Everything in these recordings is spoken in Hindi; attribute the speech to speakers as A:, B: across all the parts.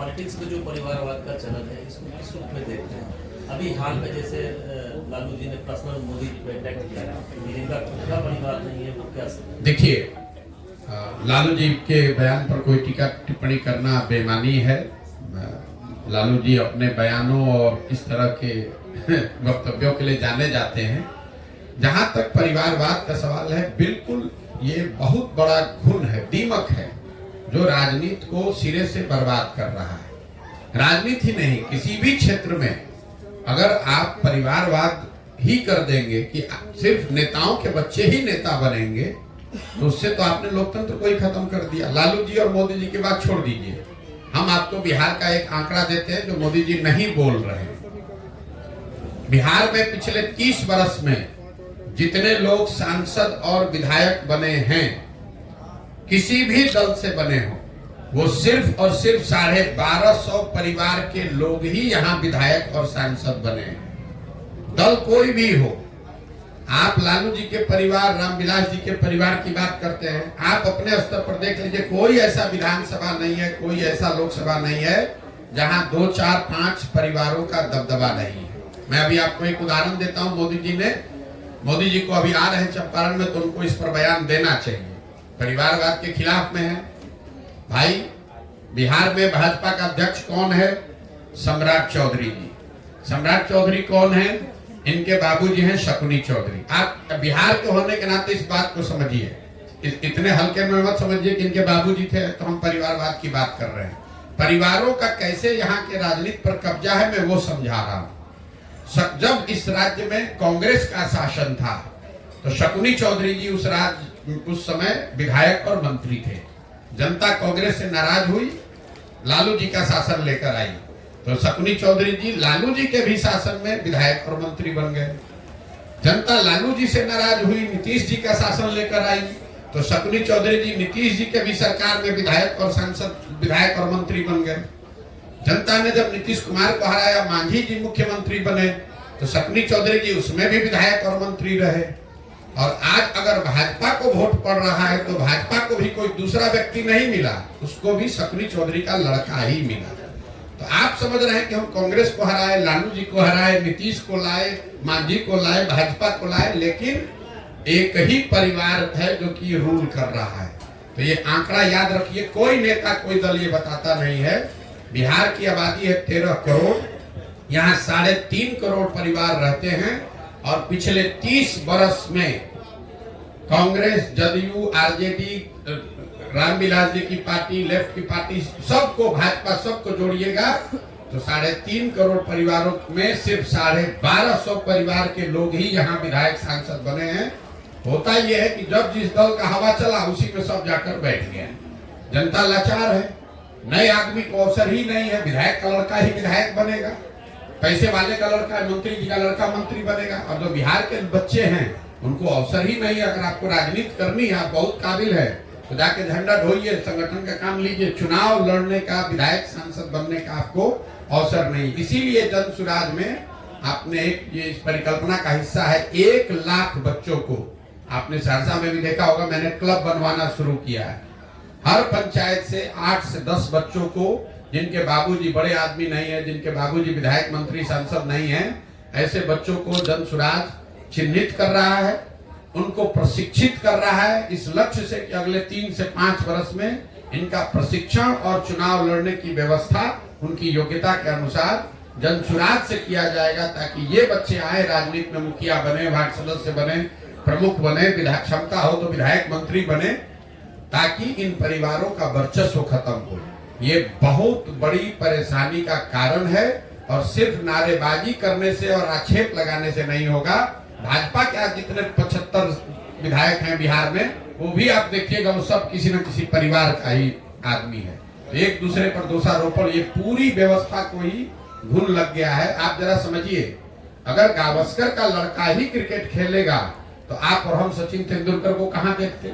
A: पॉलिटिक्स में जो परिवारवाद का चलन है इसको किस रूप में देखते हैं? अभी हाल में जैसे लालू जी ने पर्सनल मोदी पे अटैक किया, इनका खुद का परिवार नहीं है, वो क्या
B: देखिए, लालू जी के बयान पर कोई टीका टिप्पणी करना बेईमानी है। लालू जी अपने बयानों और इस तरह के वक्तव्यों के लिए जाने जाते हैं। जहां तक परिवारवाद का सवाल है, बिल्कुल ये बहुत बड़ा घुन है, दीमक है, जो राजनीति को सिरे से बर्बाद कर रहा है। राजनीति ही नहीं, किसी भी क्षेत्र में अगर आप परिवारवाद ही कर देंगे कि सिर्फ नेताओं के बच्चे ही नेता बनेंगे, तो उससे तो आपने लोकतंत्र को ही खत्म कर दिया। लालू जी और मोदी जी की बात छोड़ दीजिए, हम आपको बिहार का एक आंकड़ा देते हैं जो मोदी जी नहीं बोल रहे हैं। बिहार में पिछले 30 वर्ष में जितने लोग सांसद और विधायक बने हैं, किसी भी दल से बने हो, वो सिर्फ और सिर्फ 1250 परिवार के लोग ही यहाँ विधायक और सांसद बने हैं। दल कोई भी हो, आप लालू जी के परिवार, रामविलास जी के परिवार की बात करते हैं, आप अपने स्तर पर देख लीजिए, कोई ऐसा विधानसभा नहीं है, कोई ऐसा लोकसभा नहीं है जहां 2, 4, 5 परिवारों का दबदबा नहीं है। मैं अभी आपको एक उदाहरण देता हूं। मोदी जी को अभी आ रहे हैं चंपारण में, तो उनको इस पर बयान देना चाहिए। परिवारवाद के खिलाफ में है भाई। बिहार में भाजपा का अध्यक्ष कौन है? सम्राट चौधरी जी। सम्राट चौधरी कौन है? इनके बाबूजी हैं शकुनी चौधरी। आप बिहार के होने के नाते इस बात को समझिए, इतने हल्के में मत समझिए कि इनके बाबूजी थे तो हम परिवारवाद की बात कर रहे हैं। परिवारों का कैसे यहाँ के राजनीति पर कब्जा है, मैं वो समझा रहा हूँ। जब इस राज्य में कांग्रेस का शासन था तो शकुनी चौधरी जी उस समय विधायक और मंत्री थे। जनता कांग्रेस से नाराज हुई, लालू जी का शासन लेकर आई, तो शकुनी चौधरी जी लालू जी के भी शासन में विधायक और मंत्री बन गए। जनता लालू जी से नाराज हुई, नीतीश जी का शासन लेकर आई, तो शकुनी चौधरी जी नीतीश जी के भी सरकार में विधायक और सांसद, विधायक और मंत्री बन गए। जनता ने जब नीतीश कुमार को हराया, मांझी जी मुख्यमंत्री बने, तो शकुनी चौधरी जी उसमें भी विधायक और मंत्री रहे। और आज अगर भाजपा को वोट पड़ रहा है तो भाजपा को भी कोई दूसरा व्यक्ति नहीं मिला, उसको भी शकुनी चौधरी का लड़का ही मिला। तो आप समझ रहे हैं कि हम कांग्रेस को हराए, लालू जी को हराए, नीतीश को लाए, मांझी को लाए, भाजपा को लाए, लेकिन एक ही परिवार है जो कि रूल कर रहा है। तो ये आंकड़ा याद रखिए, कोई नेता, कोई दल ये बताता नहीं है। बिहार की आबादी है 13 करोड़, यहाँ 3.5 करोड़ परिवार रहते हैं, और पिछले 30 वर्ष में कांग्रेस, जदयू, आरजेडी, रामविलास जी की पार्टी, लेफ्ट की पार्टी, सबको, भाजपा, सबको जोड़िएगा तो 3.5 करोड़ परिवारों में सिर्फ 1250 परिवार के लोग ही यहाँ विधायक सांसद बने हैं। होता यह है कि जब जिस दल का हवा चला उसी में सब जाकर बैठ गए। जनता लाचार है, नए आदमी को अवसर ही नहीं है। विधायक का लड़का ही विधायक बनेगा, पैसे वाले का लड़का, मंत्री जी का लड़का मंत्री बनेगा, और जो बिहार के बच्चे हैं उनको अवसर ही नहीं है। अगर आपको राजनीति करनी है, आप बहुत काबिल है, तो जाके झंडा ढोइए, संगठन का काम लीजिए। चुनाव लड़ने का, विधायक सांसद बनने का आपको अवसर नहीं। इसीलिए जन सुराज में आपने ये इस परिकल्पना का हिस्सा है, 1 लाख बच्चों को, आपने सहरसा में भी देखा होगा, मैंने क्लब बनवाना शुरू किया है। हर पंचायत से 8 से 10 बच्चों को, जिनके बाबूजी बड़े आदमी नहीं है, जिनके बाबूजी विधायक, मंत्री, सांसद नहीं है, ऐसे बच्चों को जन सुराज चिन्हित कर रहा है, उनको प्रशिक्षित कर रहा है, इस लक्ष्य से कि अगले 3 से 5 वर्ष में इनका प्रशिक्षण और चुनाव लड़ने की व्यवस्था उनकी योग्यता के अनुसार जन सुराज से किया जाएगा, ताकि ये बच्चे आए, राजनीति में मुखिया बने, वार्ड सदस्य बने, प्रमुख बने, विधायक क्षमता हो तो विधायक, मंत्री बने, ताकि इन परिवारों का वर्चस्व खत्म हो। ये बहुत बड़ी परेशानी का कारण है, और सिर्फ नारेबाजी करने से और आक्षेप लगाने से नहीं होगा। भाजपा के आज जितने 75 विधायक हैं बिहार में, वो भी आप देखिएगा, वो सब किसी न किसी परिवार का ही आदमी है। तो एक दूसरे पर दोषारोपण, ये पूरी व्यवस्था को ही घुन लग गया है। आप जरा समझिए, अगर गावस्कर का लड़का ही क्रिकेट खेलेगा तो आप और हम सचिन तेंदुलकर को कहाँ देखते?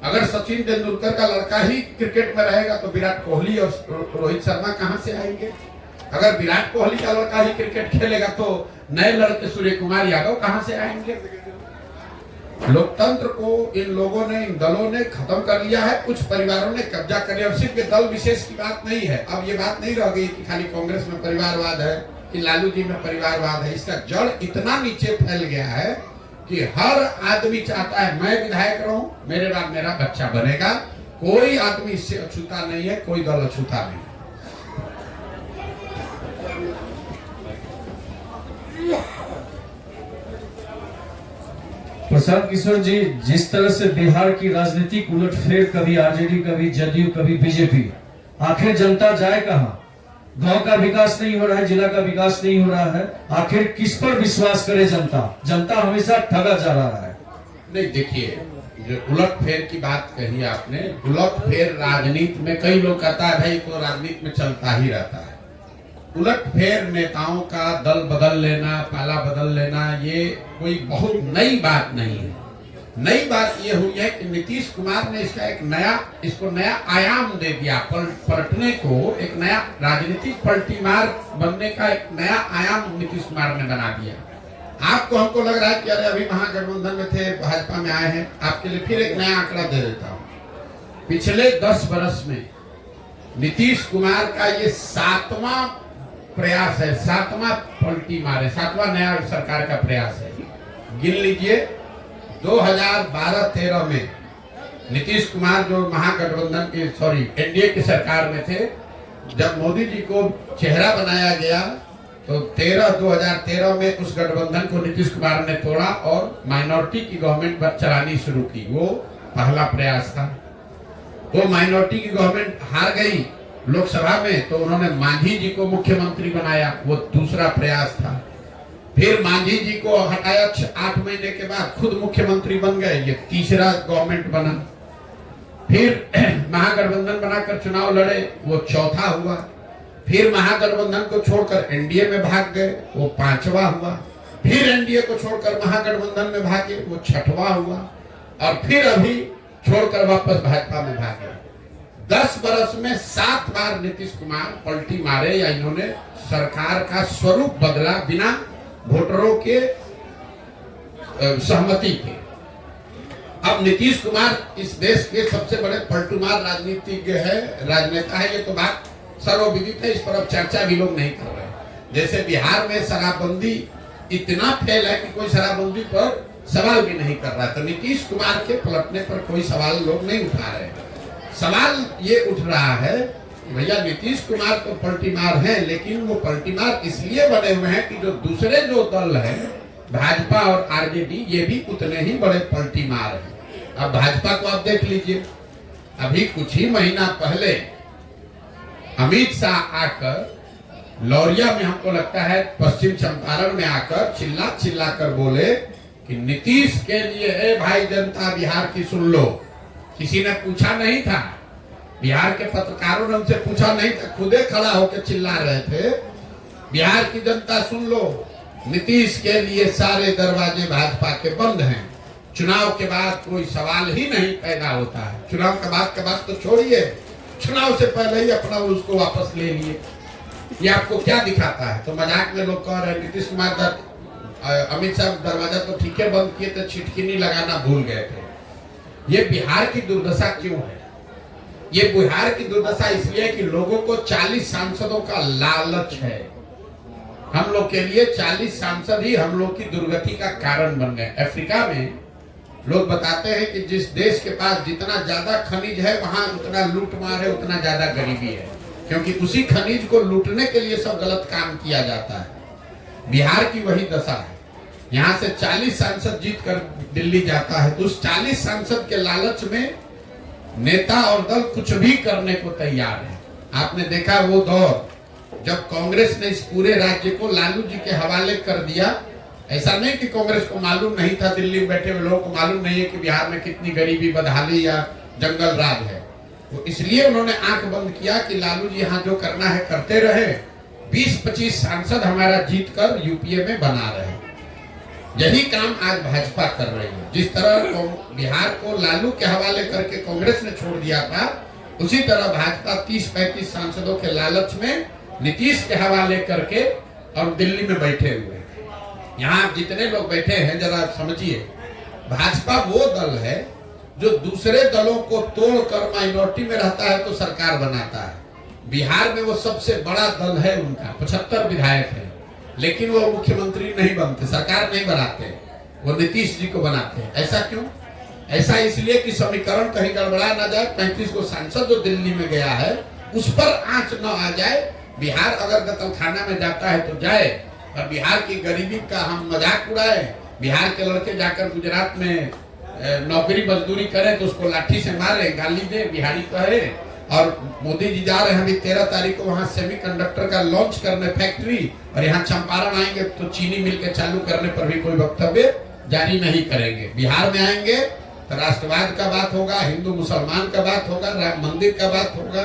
B: अगर सचिन तेंदुलकर का लड़का ही क्रिकेट में रहेगा तो विराट कोहली और रोहित शर्मा कहां से आएंगे? अगर विराट कोहली का लड़का ही क्रिकेट खेलेगा तो नए लड़के सूर्य कुमार यादव कहां से आएंगे? लोकतंत्र को इन लोगों ने, इन दलों ने खत्म कर लिया है। कुछ परिवारों ने कब्जा कर लिया। और सिर्फ ये दल विशेष की बात नहीं है। अब ये बात नहीं रह गई कि खाली कांग्रेस में परिवारवाद है कि लालू जी में परिवारवाद है। इसका जड़ इतना नीचे फैल गया है कि हर आदमी चाहता है मैं विधायक रहूं, मेरे बाद मेरा बच्चा बनेगा। कोई आदमी इससे अछूता नहीं है, कोई दल अछूता नहीं है।
C: प्रशांत किशोर जी, जिस तरह से बिहार की राजनीतिक उलटफेर, कभी आरजेडी, कभी जदयू, कभी बीजेपी, आखिर जनता जाए कहां? गांव का विकास नहीं हो रहा है, जिला का विकास नहीं हो रहा है, आखिर किस पर विश्वास करे जनता? जनता हमेशा ठगा जा रहा है।
B: नहीं, देखिए, जो उलटफेर की बात कही आपने, उलटफेर राजनीति में कई लोग कहता है भाई तो राजनीति में चलता ही रहता है। उलटफेर नेताओं का दल बदल लेना, पाला बदल लेना, ये कोई बहुत नई बात नहीं है। नई बात ये हुई है कि नीतीश कुमार ने इसको नया आयाम दे दिया। पलटने को एक नया राजनीतिक पलटीमार बनने का एक नया आयाम नीतीश कुमार ने बना दिया। आपको हमको लग रहा है कि अरे अभी महागठबंधन में थे, भाजपा में आए हैं। आपके लिए फिर एक नया आंकड़ा दे देता हूं। पिछले 10 वर्ष में नीतीश कुमार का ये 7वां प्रयास है, 7वां पलटी मारे, 7वां नया सरकार का प्रयास है। गिन लीजिए, 2012-13 में नीतीश कुमार जो महागठबंधन की एनडीए की सरकार में थे, जब मोदी जी को चेहरा बनाया गया तो 2013 में उस गठबंधन को नीतीश कुमार ने तोड़ा और माइनॉरिटी की गवर्नमेंट चलानी शुरू की। वो पहला प्रयास था। वो माइनॉरिटी की गवर्नमेंट हार गई लोकसभा में, तो उन्होंने मांझी जी को मुख्यमंत्री बनाया। वो दूसरा प्रयास था। फिर मांझी जी को हटाया, 8 महीने के बाद खुद मुख्यमंत्री बन गए। ये तीसरा गवर्नमेंट बना। फिर महागठबंधन बनाकर चुनाव लड़े, वो चौथा हुआ। फिर महागठबंधन को छोड़कर एनडीए में भाग गए, वो 5वां हुआ। फिर एनडीए को छोड़कर महागठबंधन में भागे, वो 6वां हुआ। और फिर अभी छोड़कर वापस भाजपा में भागे। 10 वर्ष में 7 बार नीतीश कुमार पलटी मारे, या इन्होंने सरकार का स्वरूप बदला बिना वोटरों के सहमति के। अब नीतीश कुमार इस देश के सबसे बड़े पलटूमार राजनीतिज्ञ है, राजनेता है। ये तो बात सर्वविदित है, इस पर अब चर्चा भी लोग नहीं कर रहे। जैसे बिहार में शराबबंदी इतना फेल है कि कोई शराबबंदी पर सवाल भी नहीं कर रहा, तो नीतीश कुमार के पलटने पर कोई सवाल लोग नहीं उठा रहे। सवाल ये उठ रहा है कि भैया नीतीश कुमार तो पलटीमार हैं, लेकिन वो पलटीमार इसलिए बने हुए हैं कि जो दूसरे जो दल है, भाजपा और आरजेडी, ये भी उतने ही बड़े पलटीमार हैं। अब भाजपा को आप देख लीजिए, अभी कुछ ही महीना पहले अमित शाह आकर लौरिया में, हमको लगता है पश्चिम चंपारण में आकर चिल्ला कर बोले कि नीतीश के लिए है भाई जनता बिहार की सुन लो। किसी ने पूछा नहीं था, बिहार के पत्रकारों ने उनसे पूछा नहीं था, खुदे खड़ा होकर चिल्ला रहे थे, बिहार की जनता सुन लो, नीतीश के लिए सारे दरवाजे भाजपा के बंद हैं। चुनाव के बाद कोई सवाल ही नहीं पैदा होता है। चुनाव के बाद तो छोड़िए, चुनाव से पहले ही अपना उसको वापस ले लिए। ये आपको क्या दिखाता है? तो मजाक में लोग कह रहे हैं नीतीश कुमार अमित शाह दरवाजा तो ठीक है बंद किए थे, छिटकिनी लगाना भूल गए थे। ये बिहार की दुर्दशा क्यों है? ये बिहार की दुर्दशा इसलिए कि लोगों को 40 सांसदों का लालच है। हम लोग के लिए 40 सांसद ही हम लोग की दुर्गति का कारण बन गए। अफ्रीका में लोग बताते हैं कि जिस देश के पास जितना ज्यादा खनिज है, वहां उतना लूटमार है, उतना ज्यादा गरीबी है, क्योंकि उसी खनिज को लूटने के लिए सब गलत काम किया जाता है। बिहार की वही दशा है। यहाँ से 40 सांसद जीत कर दिल्ली जाता है, तो उस 40 सांसद के लालच में नेता और दल कुछ भी करने को तैयार है। आपने देखा वो दौर जब कांग्रेस ने इस पूरे राज्य को लालू जी के हवाले कर दिया। ऐसा नहीं कि कांग्रेस को मालूम नहीं था, दिल्ली में बैठे हुए लोगों को मालूम नहीं है कि बिहार में कितनी गरीबी, बदहाली या जंगल राज है। तो इसलिए उन्होंने आंख बंद किया कि लालू जी यहाँ जो करना है करते रहे, 20-25 सांसद हमारा जीत कर यूपीए में बना रहे। यही काम आज भाजपा कर रही है। जिस तरह बिहार को लालू के हवाले करके कांग्रेस ने छोड़ दिया था, उसी तरह भाजपा 30-35 सांसदों के लालच में नीतीश के हवाले करके और दिल्ली में बैठे हुए। यहाँ जितने लोग बैठे हैं जरा समझिए, भाजपा वो दल है जो दूसरे दलों को तोड़कर माइनॉरिटी में रहता है तो सरकार बनाता है। बिहार में वो सबसे बड़ा दल है, उनका 75 विधायक है, लेकिन वो मुख्यमंत्री नहीं बनते, सरकार नहीं बनाते, वो नीतीश जी को बनाते हैं। ऐसा क्यों? ऐसा इसलिए कि समीकरण कहीं गड़बड़ा ना जाए। 35 को सांसद जो दिल्ली में गया है उस पर आंच न आ जाए। बिहार अगर कत्लखाना में जाता है तो जाए, और बिहार की गरीबी का हम मजाक उड़ाए। बिहार के लड़के जाकर गुजरात में नौकरी मजदूरी करें तो उसको लाठी से मारे, गाली दे, बिहारी कहे। और मोदी जी जा रहे हैं अभी 13 तारीख को वहां सेमीकंडक्टर का लॉन्च करने फैक्ट्री, और यहाँ चंपारण आएंगे तो चीनी मिल के चालू करने पर भी कोई वक्तव्य जारी नहीं करेंगे। बिहार में आएंगे तो राष्ट्रवाद का बात होगा, हिंदू मुसलमान का बात होगा, राम मंदिर का बात होगा,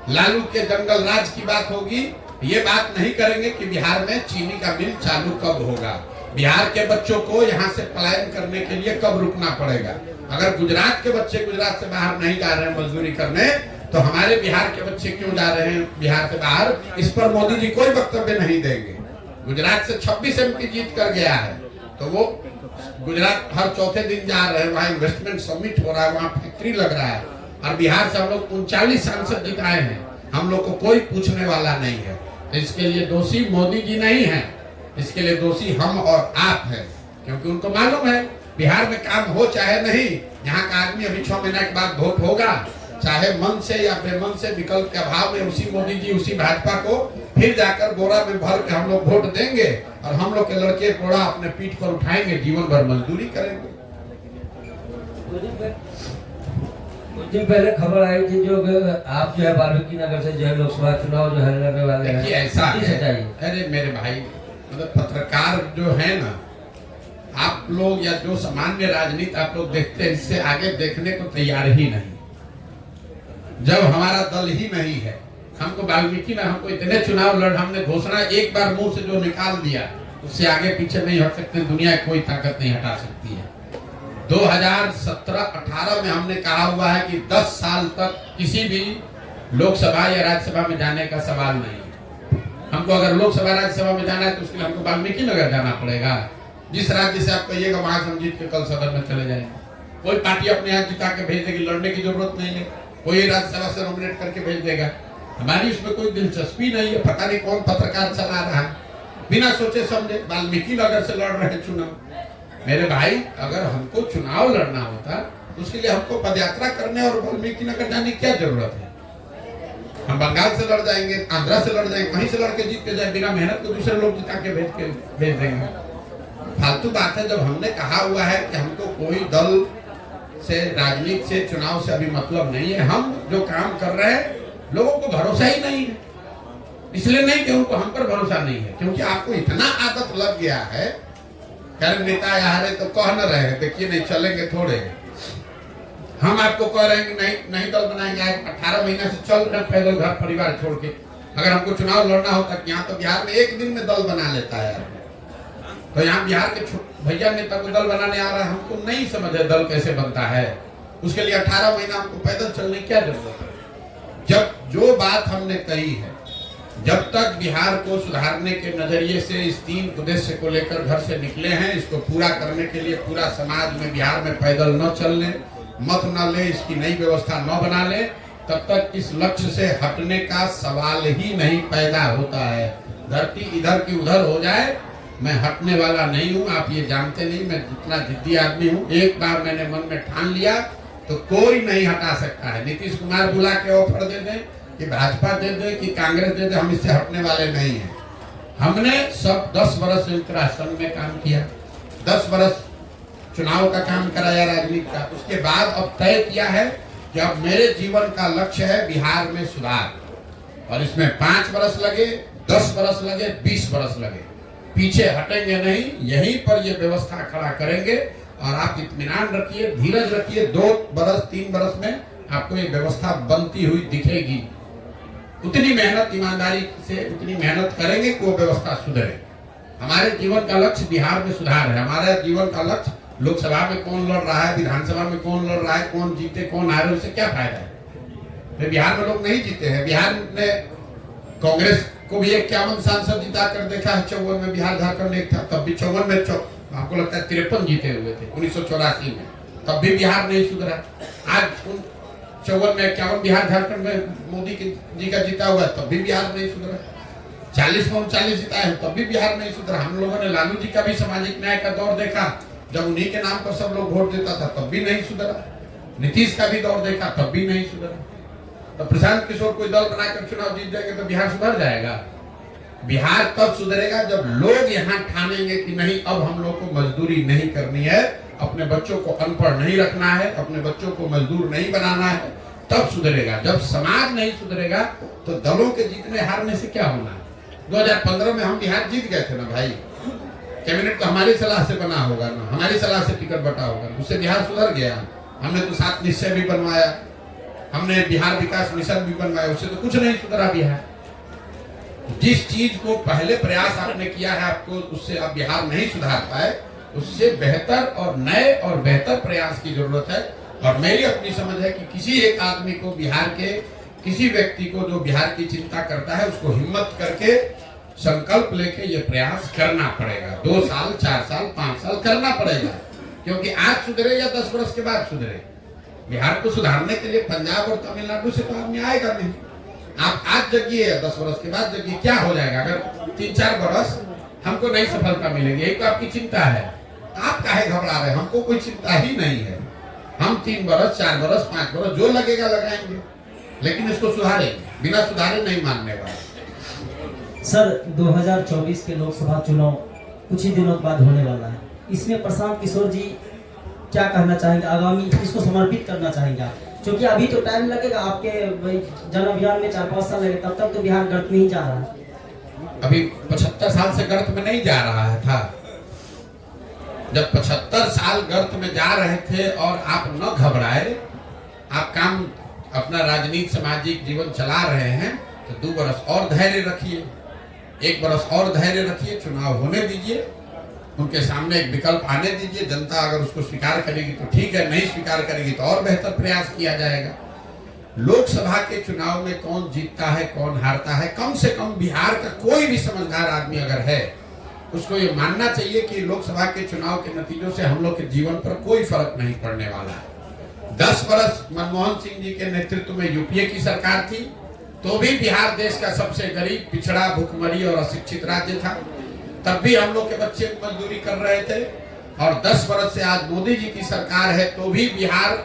B: लालू के जंगल राज की बात होगी। ये बात नहीं करेंगे कि बिहार में चीनी का मिल चालू कब होगा, बिहार के बच्चों को यहाँ से पलायन करने के लिए कब रुकना पड़ेगा। अगर गुजरात के बच्चे गुजरात से बाहर नहीं जा रहे हैं मजदूरी करने, तो हमारे बिहार के बच्चे क्यों जा रहे हैं बिहार से बाहर, इस पर मोदी जी कोई वक्तव्य नहीं देंगे। गुजरात से 26 MP जीत कर गया है, तो वो गुजरात हर चौथे दिन जा रहे हैं, वहाँ इन्वेस्टमेंट समिट हो रहा है, वहाँ फैक्ट्री लग रहा है। और बिहार से हम लोग 39 सांसद जिताए हैं, हम लोग को कोई पूछने वाला नहीं है। इसके लिए दोषी मोदी जी नहीं है, इसके लिए दोषी हम और आप हैं, क्योंकि उनको मालूम है बिहार में काम हो चाहे नहीं, यहाँ का आदमी अभी 6 महीने के बाद वोट होगा, चाहे मन से या बेमन से, विकल्प के अभाव में उसी मोदी जी उसी भाजपा को फिर जाकर बोरा में भर के हम लोग वोट देंगे, और हम लोग के लड़के बोरा अपने पीठ पर उठाएंगे, जीवन भर मजदूरी करेंगे।
D: कुछ दिन पहले खबर आई थी जो आप जो है वाल्मीकि नगर से जो है लोकसभा चुनाव जो है लड़ने वाले हैं,
B: ऐसा है। अरे मेरे भाई, मतलब पत्रकार जो है ना, आप लोग या जो सामान्य राजनीति आप लोग देखते हैं, इससे आगे देखने को तैयार ही नहीं। जब हमारा दल ही नहीं है, हमको वाल्मीकि में हमको इतने चुनाव लड़, हमने घोषणा एक बार मुंह से जो निकाल दिया उससे आगे पीछे नहीं हट सकते, दुनिया कोई ताकत नहीं हटा सकती है। 2017-18 में हमने कहा हुआ है कि 10 साल तक किसी भी लोकसभा या राज्यसभा में जाने का सवाल नहीं है। हमको अगर लोकसभा राज्यसभा में जाना है तो उसके लिए हमको वाल्मीकि नगर जाना पड़ेगा। जिस राज्य से आप कहिएगा वहां से हम जीत के कल सदन में चले जाएंगे। कोई पार्टी अपने यहाँ जिता के भेज देगी, लड़ने की जरूरत नहीं है, कोई राज्यसभा से नॉमिनेट करके भेज देगा। हमारी उसमें कोई दिलचस्पी नहीं है। पता नहीं कौन पत्रकार चला रहा है, बिना सोचे समझे वाल्मीकि नगर से लड़ रहे चुनाव। मेरे भाई, अगर हमको चुनाव लड़ना होता तो उसके लिए हमको पदयात्रा करने और वाल्मीकि नगर जाने की क्या जरूरत है? हम बंगाल से लड़ जाएंगे, आंध्रा से लड़ जाएंगे, वहीं से लड़ के जीत के जाए, बिना मेहनत को दूसरे लोग जिता के भेज देंगे। फालतू बात है। जब हमने कहा हुआ है कि हमको कोई दल से, राजनीति से, चुनाव से अभी मतलब नहीं है, हम जो काम कर रहे हैं लोगों को भरोसा ही नहीं है। इसलिए नहीं कि उनको हम पर भरोसा नहीं है, क्योंकि आपको इतना आदत लग गया है। कर नेता यहाँ रहे तो कह न रहे, देखिए नहीं चलेंगे थोड़े। हम आपको कह रहे हैं कि नहीं दल बनाएंगे। 18 महीने से चल रहे पैदल घर परिवार छोड़ के। अगर हमको चुनाव लड़ना होता, यहाँ तो बिहार में एक दिन में दल बना लेता है। तो यहाँ बिहार के भैया नेता को दल बनाने आ रहा है, हमको नहीं समझ है दल कैसे बनता है। उसके लिए 18 महीना हमको पैदल चलने की क्या जरूरत है? जब जो बात हमने कही है, जब तक बिहार को सुधारने के नजरिए से इस 3 उद्देश्य को लेकर घर से निकले हैं, इसको पूरा करने के लिए पूरा समाज में बिहार में पैदल न चलने, मत न ले, इसकी नई व्यवस्था न बना ले, तब तक इस लक्ष्य से हटने का सवाल ही नहीं पैदा होता है। धरती इधर की उधर हो जाए, मैं हटने वाला नहीं हूँ। आप ये जानते नहीं मैं जितना जिद्दी आदमी हूँ। एक बार मैंने मन में ठान लिया तो कोई नहीं हटा सकता है। नीतीश कुमार बुला के ऑफर दे दे कि भाजपा दे दे कि कांग्रेस दे दे, हम इससे हटने वाले नहीं हैं। हमने सब 10 वर्ष संयुक्त राष्ट्र संघ में काम किया, 10 वर्ष चुनाव का काम कराया राजनीति का। उसके बाद अब तय किया है कि अब मेरे जीवन का लक्ष्य है बिहार में सुधार, और इसमें 5 वर्ष लगे, 10 वर्ष लगे, 20 वर्ष लगे, पीछे हटेंगे नहीं। यहीं पर ये व्यवस्था खड़ा करेंगे। और आप इत्मीनान रखिए, धीरज रखिए, 2 वर्ष 3 वर्ष में आपको ये व्यवस्था बनती हुई दिखेगी। उतनी मेहनत ईमानदारी से उतनी मेहनत करेंगे कि वो व्यवस्था सुधरे। हमारे जीवन का लक्ष्य बिहार में सुधार है। हमारा जीवन का लक्ष्य लोकसभा में कौन लड़ रहा है, विधानसभा में कौन लड़ रहा है, कौन जीते कौन हारे, उससे क्या फायदा है? बिहार में लोग नहीं जीते हैं। बिहार ने कांग्रेस को भी 51 सांसद जिता कर देखा है। 54 में बिहार झारखंड एक था, तब भी 54 में हमको लगता है 53 जीते हुए थे 1984 में, तब भी बिहार नहीं सुधरा। आज 54 में 51 बिहार झारखंड में मोदी जी का जीता हुआ है, तब भी बिहार नहीं सुधरा। 40 में 39 जीता है, तब भी बिहार नहीं सुधरा। हम लोगों ने लालू जी का भी सामाजिक न्याय का दौर देखा, जब उन्हीं के नाम पर सब लोग वोट देता था, तब भी नहीं सुधरा। नीतीश का भी दौर देखा, तब भी नहीं सुधरा। तो प्रशांत किशोर कोई दल बनाकर चुनाव जीत जाएंगे तो बिहार सुधर जाएगा? बिहार तब सुधरेगा जब लोग यहाँ ठानेंगे कि नहीं, अब हम लोग को मजदूरी नहीं करनी है, अपने बच्चों को अनपढ़ नहीं रखना है, अपने बच्चों को मजदूर नहीं बनाना है, तब सुधरेगा। जब समाज नहीं सुधरेगा तो दलों के जीतने हारने से क्या होना है? 2015 में हम बिहार जीत गए थे ना भाई, कैबिनेट तो हमारी सलाह से बना होगा ना, हमारी सलाह से टिकट बटा होगा, उससे बिहार सुधर गया। हमने तो 7 निश्चय भी बनवाया, हमने बिहार विकास मिशन भी बनवाया, उससे तो कुछ नहीं सुधरा बिहार। जिस चीज को पहले प्रयास आपने किया है, आपको उससे आप बिहार नहीं सुधार पाए, उससे बेहतर और नए और बेहतर प्रयास की जरूरत है। और मेरी अपनी समझ है कि किसी एक आदमी को, बिहार के किसी व्यक्ति को जो बिहार की चिंता करता है, उसको हिम्मत करके संकल्प लेके ये प्रयास करना पड़ेगा। 2 साल 4 साल 5 साल करना पड़ेगा, क्योंकि आज सुधरे या 10 वर्ष के बाद सुधरे, बिहार को सुधारने के लिए पंजाब और तमिलनाडु से तो आदमी आएगा नहीं। आप आज जगिए या 10 वर्ष के बाद जगिए, क्या हो जाएगा? अगर 3-4 वर्ष हमको नई सफलता मिलेगी, एक तो आपकी चिंता है, आप काहे घबरा रहे हैं? हमको कोई चिंता ही नहीं है। हम 3 वर्ष 4 वर्ष 5 वर्ष जो लगेगा लगाएंगे, लेकिन इसको सुधारेंगे, बिना सुधारे नहीं मानने वाले।
E: सर 2024 के लोकसभा चुनाव कुछ ही दिनों बाद होने वाला है, इसमें प्रशांत किशोर जी क्या कहना चाहेंगे? आगामी इसको समर्पित करना चाहेंगे आप? क्योंकि अभी तो टाइम लगेगा, आपके जन अभियान में 4-5 साल लगे, तब तक तो बिहार गर्त में ही जा रहा है।
B: अभी 75 साल से गर्त में नहीं जा रहा है था। जब 75 साल गर्त में जा रहे थे और आप न घबराए, आप काम अपना राजनीति सामाजिक जीवन चला रहे हैं, तो 2 वर्ष और धैर्य रखिए, 1 वर्ष और धैर्य रखिए, चुनाव होने दीजिए, उनके सामने एक विकल्प आने दीजिए। जनता अगर उसको स्वीकार करेगी तो ठीक है, नहीं स्वीकार करेगी तो और बेहतर प्रयास किया जाएगा। लोकसभा के चुनाव में कौन जीतता है कौन हारता है, कम से कम बिहार का कोई भी समझदार आदमी अगर है, उसको ये मानना चाहिए कि लोकसभा के चुनाव के नतीजों से हम लोग के जीवन पर कोई फर्क नहीं पड़ने वाला है। 10 वर्ष मनमोहन सिंह जी के नेतृत्व में यूपीए की सरकार थी, तो भी बिहार देश का सबसे गरीब, पिछड़ा, भुखमरी और अशिक्षित राज्य था। तब भी हम लोग के बच्चे मजदूरी कर रहे थे। और 10 वर्ष से आज मोदी जी की सरकार है, तो भी बिहार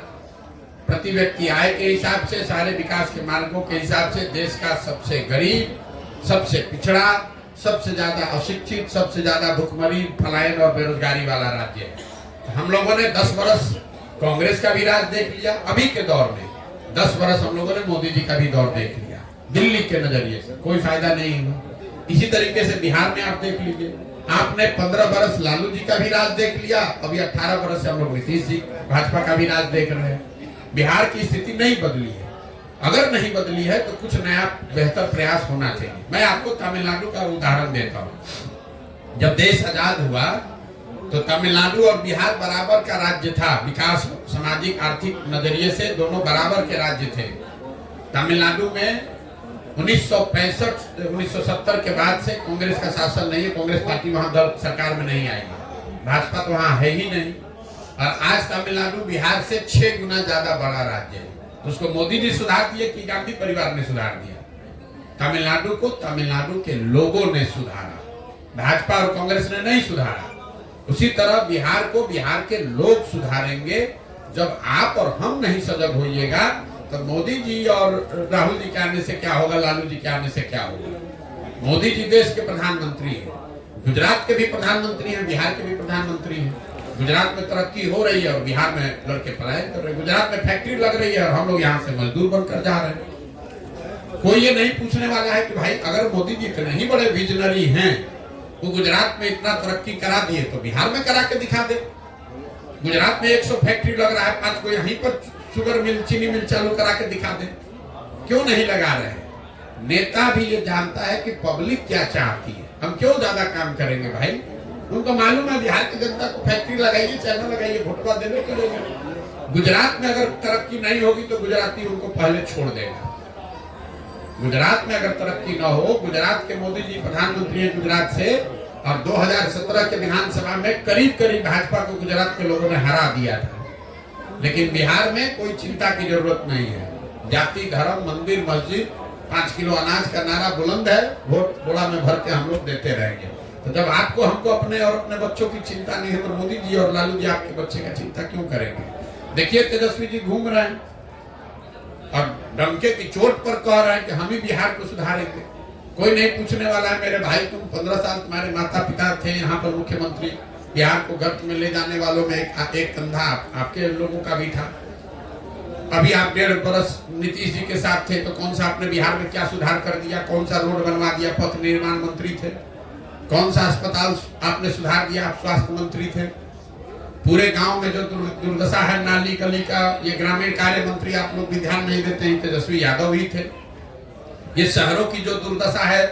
B: प्रति व्यक्ति आय के हिसाब से, सारे विकास के मार्गों के हिसाब से देश का सबसे गरीब, सबसे पिछड़ा, सबसे ज्यादा अशिक्षित, सबसे ज्यादा भुखमरी, पलायन और बेरोजगारी वाला राज्य है। हम लोगों ने 10 वर्ष कांग्रेस का भी राज देख लिया, अभी के दौर में 10 वर्ष हम लोगों ने मोदी जी का भी दौर देख लिया। दिल्ली के नजरिए से कोई फायदा नहीं हुआ। इसी तरीके से बिहार में आप देख लीजिए, आपने 15 वर्ष लालू जी का भी राज देख लिया, अभी 18 वर्ष से हम लोग नीतीश जी भाजपा का भी राज देख रहे हैं। बिहार की स्थिति नहीं बदली है। अगर नहीं बदली है तो कुछ नया बेहतर प्रयास होना चाहिए। मैं आपको तमिलनाडु का उदाहरण देता हूँ। जब देश आजाद हुआ तो तमिलनाडु और बिहार बराबर का राज्य था, विकास, सामाजिक, आर्थिक नजरिए से दोनों बराबर के राज्य थे। तमिलनाडु में 1970 के बाद से कांग्रेस का शासन नहीं है, कांग्रेस पार्टी वहां सरकार में नहीं आएगी, भाजपा तो वहां है ही नहीं। और आज तमिलनाडु बिहार से 6 गुना ज्यादा बड़ा राज्य है। तो उसको मोदी जी सुधार दिए कि गांधी परिवार ने सुधार दिया? तमिलनाडु को तमिलनाडु के लोगों ने सुधारा, भाजपा और कांग्रेस ने नहीं सुधारा। उसी तरह बिहार को बिहार के लोग सुधारेंगे। जब आप और हम नहीं सजग होइएगा तो मोदी जी और राहुल जी के आने से क्या होगा, लालू जी के आने से क्या होगा? मोदी जी देश के प्रधानमंत्री हैं, गुजरात के भी प्रधानमंत्री हैं, बिहार के भी प्रधानमंत्री हैं। गुजरात में तरक्की हो रही है और बिहार में लड़के पलायन कर रहे हैं। गुजरात में फैक्ट्री लग रही है और हम लोग यहाँ से मजदूर बनकर जा रहे हैं। कोई ये नहीं पूछने वाला है कि भाई अगर मोदी जी इतने ही बड़े विजनरी हैं, वो गुजरात में इतना तरक्की करा दिए तो बिहार में करा के दिखा दे। गुजरात में 100 फैक्ट्री लग रहा है, 5 को यहीं पर शुगर मिल, चीनी मिल चालू करा के दिखा दे। क्यों नहीं लगा रहे? नेता भी ये जानता है कि पब्लिक क्या चाहती है, हम क्यों ज्यादा काम करेंगे भाई। उनको मालूम है बिहार की जनता को फैक्ट्री लगाइए, चाइना लगाइए, भोटवा देने के लिए। गुजरात में अगर तरक्की नहीं होगी तो गुजराती उनको पहले छोड़ देगा। गुजरात में अगर तरक्की न हो, गुजरात के मोदी जी प्रधानमंत्री हैं गुजरात से, और 2017 के विधानसभा में करीब करीब भाजपा को गुजरात के लोगों ने हरा दिया था। लेकिन बिहार में कोई चिंता की जरूरत नहीं है। जाति, धर्म, मंदिर, मस्जिद, 5 किलो अनाज का नारा बुलंद है, वोट बोड़ा में भर के हम लोग देते रहेंगे। तो जब आपको हमको अपने और अपने बच्चों की चिंता नहीं है तो मोदी जी और लालू जी आपके बच्चे का चिंता क्यों करेंगे? देखिए तेजस्वी जी घूम रहे हैं और डंके की चोट पर कह रहे हैं कि हम ही बिहार को सुधारेंगे। कोई नहीं पूछने वाला है मेरे भाई, तुम 15 साल तुम्हारे माता पिता थे यहाँ पर मुख्यमंत्री, बिहार को गर्त में ले जाने वालों में एक कंधा आपके लोगों का भी था। अभी आप 1.5 बरस नीतीश जी के साथ थे तो कौन सा आपने बिहार में क्या सुधार कर दिया? कौन सा रोड बनवा दिया? पथ निर्माण मंत्री थे। कौन सा अस्पताल आपने सुधार दिया? आप स्वास्थ्य मंत्री थे। पूरे गांव में जो दुर्दशा है नाली गली का, ये ग्रामीण कार्य मंत्री आप लोग भी ध्यान नहीं देते हैं, तेजस्वी यादव ही थे। ये शहरों की जो दुर्दशा है,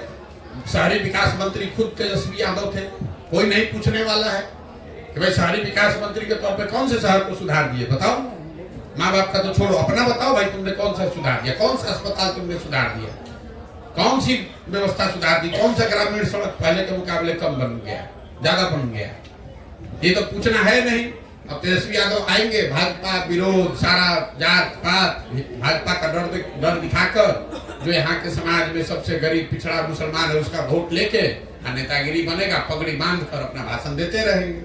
B: शहरी विकास मंत्री खुद तेजस्वी यादव थे। कोई नहीं पूछने वाला है कि भाई शहरी विकास मंत्री के तौर पे कौन से शहर को सुधार दिए? बताओ, माँ बाप का तो छोड़ो, अपना बताओ भाई, तुमने कौन सा सुधार दिया? कौन सा अस्पताल तुमने सुधार दिया? कौन सी व्यवस्था सुधार दी? कौन सा ग्रामीण सड़क पहले के मुकाबले कम बन गया, ज्यादा बन गया? ये तो पूछना है नहीं। अब तेजस्वी यादव आएंगे, भाजपा विरोध, सारा जात पात, भाजपा का डर दिखाकर जो यहाँ के समाज में सबसे गरीब पिछड़ा मुसलमान है उसका वोट लेके नेतागिरी बनेगा, पगड़ी बांध कर अपना भाषण देते रहेंगे।